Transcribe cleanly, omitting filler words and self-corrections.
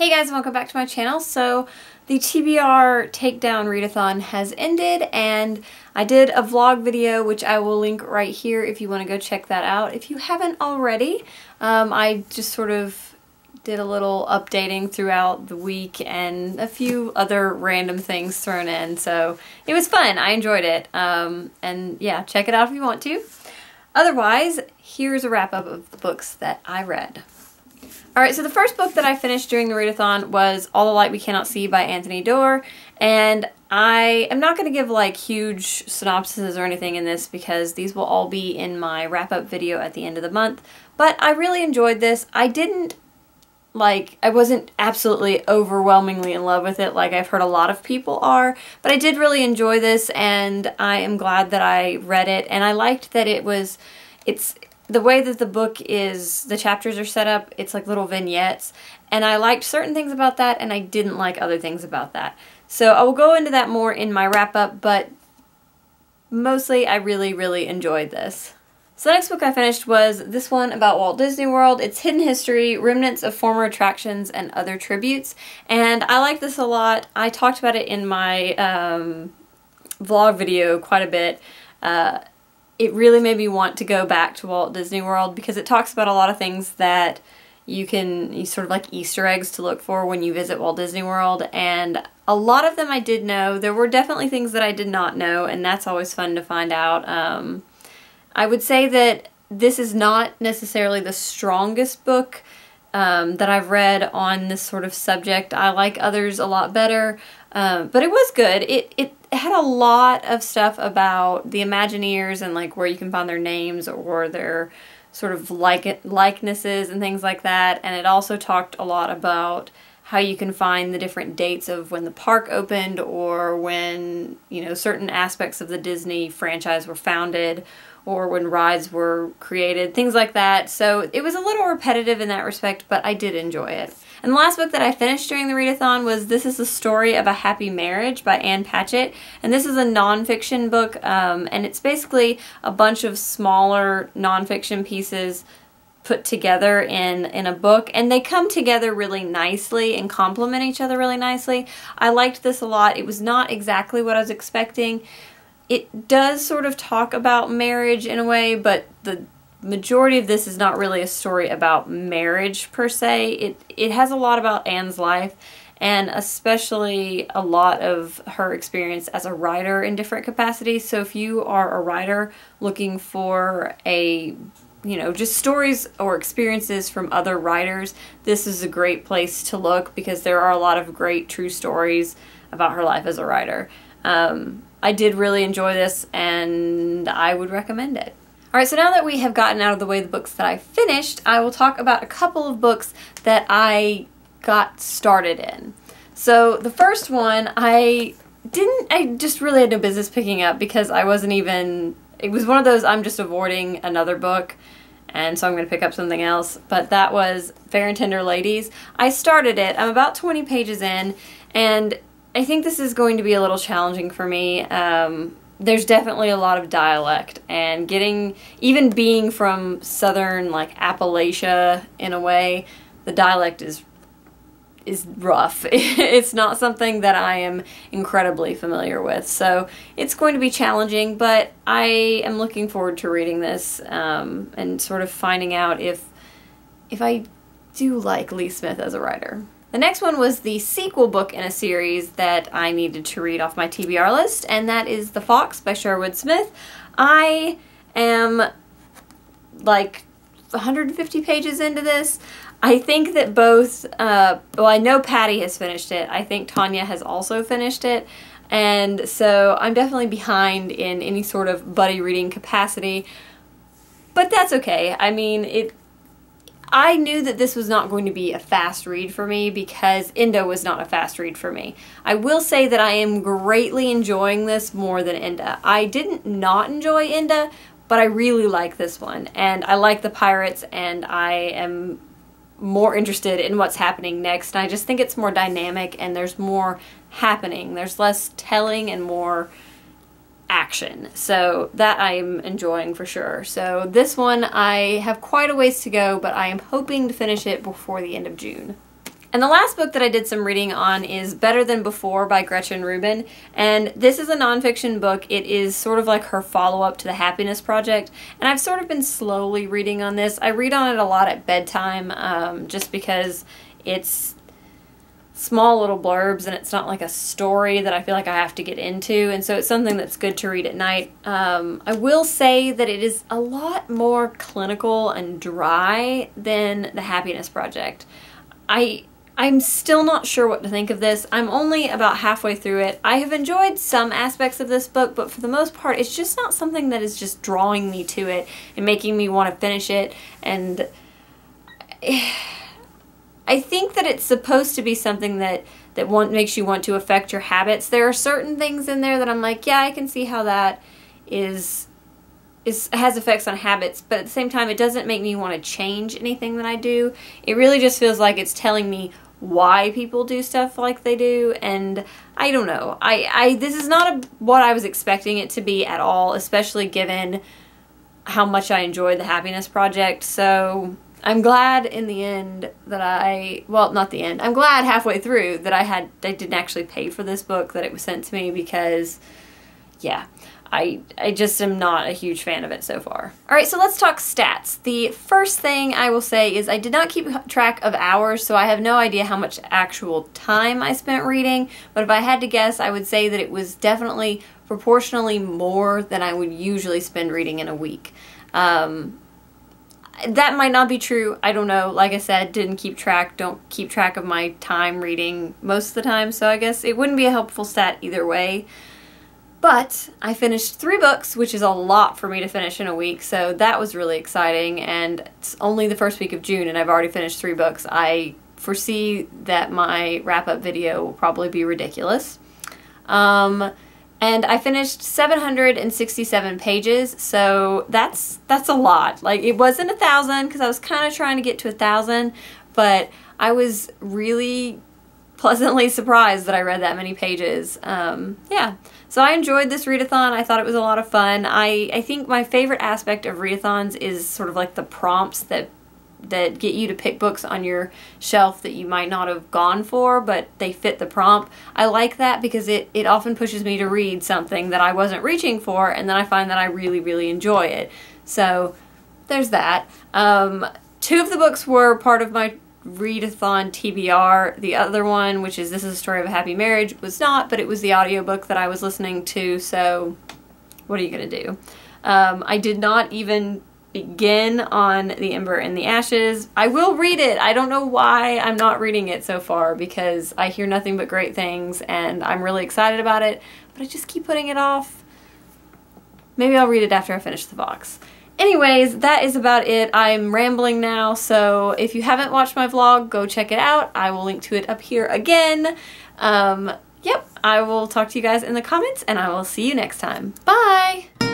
Hey guys, and welcome back to my channel. So the TBR Takedown Readathon has ended, and I did a vlog video which I will link right here if you want to go check that out. If you haven't already, I just sort of did a little updating throughout the week and a few other random things thrown in, so it was fun. I enjoyed it. And yeah, check it out if you want to. Otherwise, here's a wrap-up of the books that I read. Alright, so the first book that I finished during the readathon was All the Light We Cannot See by Anthony Doerr, and I am not going to give like huge synopses or anything in this because these will all be in my wrap-up video at the end of the month, but I really enjoyed this. I wasn't absolutely overwhelmingly in love with it like I've heard a lot of people are, but I did really enjoy this, and I am glad that I read it, and I liked that it's the way that the book is, the chapters are set up, it's like little vignettes, and I liked certain things about that, and I didn't like other things about that. So I will go into that more in my wrap-up, but mostly I really, really enjoyed this. So the next book I finished was this one about Walt Disney World. It's Hidden History, Remnants of Former Attractions and Other Tributes, and I like this a lot. I talked about it in my vlog video quite a bit. It really made me want to go back to Walt Disney World because it talks about a lot of things that you sort of like Easter eggs to look for when you visit Walt Disney World, and a lot of them I did know. There were definitely things that I did not know, and that's always fun to find out. I would say that this is not necessarily the strongest book that I've read on this sort of subject. I like others a lot better, but it was good. It had a lot of stuff about the Imagineers and like where you can find their names or their sort of likenesses and things like that, and it also talked a lot about how you can find the different dates of when the park opened or when, you know, certain aspects of the Disney franchise were founded or when rides were created, things like that. So it was a little repetitive in that respect, but I did enjoy it. And the last book that I finished during the readathon was This is the Story of a Happy Marriage by Ann Patchett. And this is a nonfiction book, and it's basically a bunch of smaller nonfiction pieces put together in a book, and they come together really nicely and complement each other really nicely. I liked this a lot. It was not exactly what I was expecting. It does sort of talk about marriage in a way, but the majority of this is not really a story about marriage per se. It has a lot about Anne's life, and especially a lot of her experience as a writer in different capacities. So if you are a writer looking for just stories or experiences from other writers, this is a great place to look because there are a lot of great true stories about her life as a writer. I did really enjoy this, and I would recommend it. Alright, so now that we have gotten out of the way the books that I finished, I will talk about a couple of books that I got started in. So the first one I just really had no business picking up because it was one of those I'm just avoiding another book, and so I'm going to pick up something else, but that was Fair and Tender Ladies. I started it, I'm about 20 pages in, and I think this is going to be a little challenging for me. There's definitely a lot of dialect, and even being from southern like Appalachia in a way, the dialect is rough. It's not something that I am incredibly familiar with, so it's going to be challenging, but I am looking forward to reading this and sort of finding out if I do like Lee Smith as a writer. The next one was the sequel book in a series that I needed to read off my TBR list, and that is The Fox by Sherwood Smith. I am like 150 pages into this. I think that both, I know Patty has finished it. I think Tanya has also finished it. And so I'm definitely behind in any sort of buddy reading capacity. But that's okay. I mean, I knew that this was not going to be a fast read for me because Enda was not a fast read for me. I will say that I am greatly enjoying this more than Enda. I didn't not enjoy Enda, but I really like this one. And I like the pirates, and I am more interested in what's happening next. And I just think it's more dynamic and there's more happening. There's less telling and more action. So that I'm enjoying for sure. So this one I have quite a ways to go, but I am hoping to finish it before the end of June. And the last book that I did some reading on is Better Than Before by Gretchen Rubin. And this is a nonfiction book. It is sort of like her follow-up to The Happiness Project. And I've sort of been slowly reading on this. I read on it a lot at bedtime just because it's small little blurbs and it's not like a story that I feel like I have to get into. And so it's something that's good to read at night. I will say that it is a lot more clinical and dry than The Happiness Project. I'm still not sure what to think of this. I'm only about halfway through it. I have enjoyed some aspects of this book, but for the most part, it's just not something that is just drawing me to it and making me want to finish it. And I think that it's supposed to be something that makes you want to affect your habits. There are certain things in there that I'm like, yeah, I can see how that has effects on habits, but at the same time, it doesn't make me want to change anything that I do. It really just feels like it's telling me why people do stuff like they do, and I don't know. This is not what I was expecting it to be at all, especially given how much I enjoyed The Happiness Project. So I'm glad in the end that well, not the end. I'm glad halfway through that I didn't actually pay for this book, that it was sent to me, because yeah, I just am not a huge fan of it so far. Alright, so let's talk stats. The first thing I will say is I did not keep track of hours, so I have no idea how much actual time I spent reading, but if I had to guess, I would say that it was definitely proportionally more than I would usually spend reading in a week. That might not be true. I don't know. Like I said, don't keep track of my time reading most of the time, so I guess it wouldn't be a helpful stat either way. But I finished 3 books, which is a lot for me to finish in a week, so that was really exciting, and it's only the first week of June and I've already finished 3 books. I foresee that my wrap-up video will probably be ridiculous. And I finished 767 pages, so that's a lot. Like, it wasn't 1,000 because I was kind of trying to get to 1,000, but I was really pleasantly surprised that I read that many pages. Yeah, so I enjoyed this readathon. I thought it was a lot of fun. I think my favorite aspect of readathons is sort of like the prompts that get you to pick books on your shelf that you might not have gone for, but they fit the prompt. I like that because it often pushes me to read something that I wasn't reaching for, and then I find that I really, really enjoy it. So there's that. 2 of the books were part of my readathon TBR. The other one, which is This Is a Story of a Happy Marriage, was not, but it was the audiobook that I was listening to, so what are you gonna do? I did not even begin on The Ember and the Ashes. I will read it. I don't know why I'm not reading it so far, because I hear nothing but great things and I'm really excited about it, but I just keep putting it off. Maybe I'll read it after I finish the box. Anyways, that is about it. I'm rambling now, so if you haven't watched my vlog, go check it out. I will link to it up here again. Yep, I will talk to you guys in the comments, and I will see you next time. Bye!